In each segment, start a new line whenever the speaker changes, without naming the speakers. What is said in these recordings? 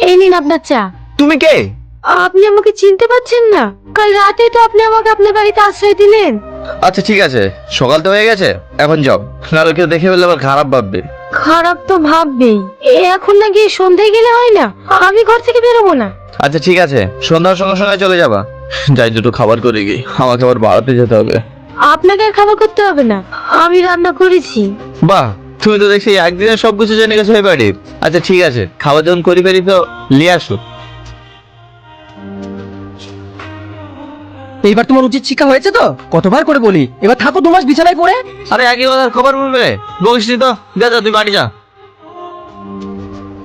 এই নিন আপনার চা।
তুমি কে?
আপনি আমাকে চিনতে পারছেন না? কাল রাতে তো আপনি আমাকে আপনার বাড়িতে আশ্রয় দিলেন।
আচ্ছা ঠিক আছে, সকাল তো হয়ে গেছে, এখন যাও, নাহলে কেউ দেখে ফেললে আবার খারাপ ভাববে।
খারাপ তো ভাববেই। এখন না গিয়ে সন্ধ্যায় গেলে হয় না? আমি ঘর থেকে বেরোবো না।
আচ্ছা ঠিক আছে, সন্ধ্যার সঙ্গে সঙ্গে চলে যাবা। যাই দুটো খাবার করে গিয়ে, আমাকে আবার বাড়াতে যেতে হবে।
আপনাকে আর খাবার করতে হবে না, আমি রান্না করেছি।
বাহ, তুমি তো দেখছি একদিনে সবকিছু জেনে গেছো এই বাড়ি। আচ্ছা ঠিক আছে, খাবার যখন করি ফেরি তো নিয়ে আসো।
এইবার তোমার উচিত শিক্ষা হয়েছে তো? কতবার করে বলি, এবার থাকো 2 মাস বিছানায় পড়ে।
আরে একই কথা খবর বলবে, বলিস নি তো। যা যা, তুই বাড়ি যা।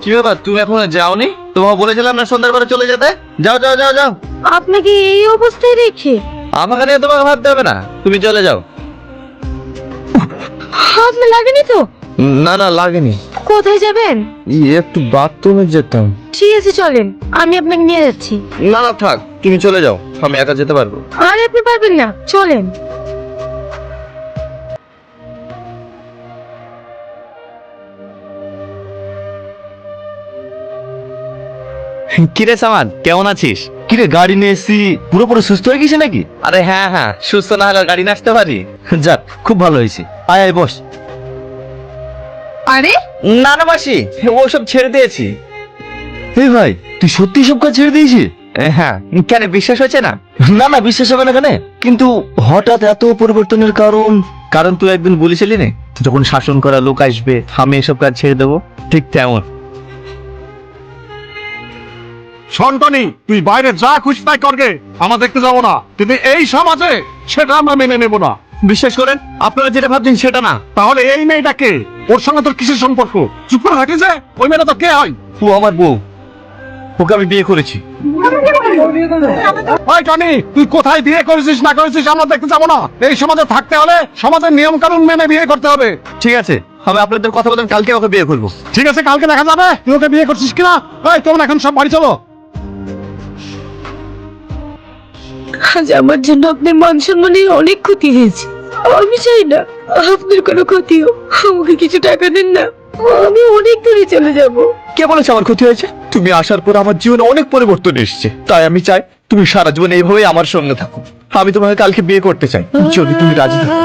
কি ব্যাপার, তুমি এখন যাওনি? তোমাকে বলেছিলাম না সন্ধ্যার পরে চলে যেতে। যাও যাও যাও যাও।
আপনাকে এই অবস্থায় রেখে?
আমাকে নিয়ে তোমাকে ভাবতে হবে না, তুমি চলে যাও।
আপনার লাগেনি তো?
না না, লাগেনি।
কোথায় যাবেন?
একটু বাথরুমে যেতাম।
ঠিক আছে চলেন, আমি আপনাকে নিয়ে যাচ্ছি।
না না থাক, তুমি চলে যাও, আমি একা যেতে পারবো।
আরে আপনি পারবেন না, চলেন।
কিরে সামান, কেমন আছিস?
কিরে গাড়ি নিয়ে এসছি, পুরোপুরি সুস্থ হয়ে গেছে নাকি?
আরে হ্যাঁ হ্যাঁ, সুস্থ না হলে আর গাড়ি নিয়ে আসতে পারি?
যাক, খুব ভালো হয়েছে। আয় আয় বস।
আরে
না না মাসি, ওসব ছেড়ে দিয়েছি।
এই ভাই, তুই সত্যি সব কাজ ছেড়ে দিয়েছিস?
হ্যাঁ, কেন বিশ্বাস হচ্ছে না?
না না, বিশ্বাস হবে না কেন? কিন্তু হঠাৎ এত পরিবর্তনের কারণ?
কারণ তুই একদিন বলেছিলি না, যখন শাসন করা লোক আসবে আমি এসব কাজ ছেড়ে দেবো, ঠিক তেমন।
সন্টনি, তুই বাইরে যা খুশি তাই করগে, আমরা দেখতে যাবো না, কিন্তু এই সমাজে সেটা আমরা মেনে নেব না।
বিশ্বাস করেন, আপনারা যেটা ভাবছেন সেটা না।
তাহলে এই মেয়েটা কে? ওর সঙ্গে তোর কিসের সম্পর্ক? চুপ করে হাঁটি যে, ওই মেয়েটা তো কে হয়?
ও আমার বউ, ওকে আমি বিয়ে করেছি।
ওই টনি, তুই কোথায় বিয়ে করেছিস না করেছিস আমরা দেখতে যাবো না। এই সমাজে থাকতে হলে সমাজের নিয়ম কানুন মেনে বিয়ে করতে হবে।
ঠিক আছে, আমি আপনাদের কথা বলেন, কালকে ওকে বিয়ে করবো।
ঠিক আছে, কালকে দেখা যাবে তুই ওকে বিয়ে করছিস কিনা। ওই তোমরা এখন সব বাড়ি চলো।
আজ আমার জন্য আপনার মান সম্মানের অনেক ক্ষতি হয়েছে। আমি চাই না আপনার কোনো ক্ষতি হোক। আমাকে কিছু টাকা দেন না, আমি অনেক দূরে চলে যাব।
কে বলেছে আমার ক্ষতি হয়েছে? তুমি আসার পর আমার জীবনে অনেক পরিবর্তন এসেছে, তাই আমি চাই তুমি সারা জীবন এইভাবেই আমার সঙ্গে থাকো। আমি তোমাকে কালকে বিয়ে করতে চাই, যদি তুমি রাজি থাকো।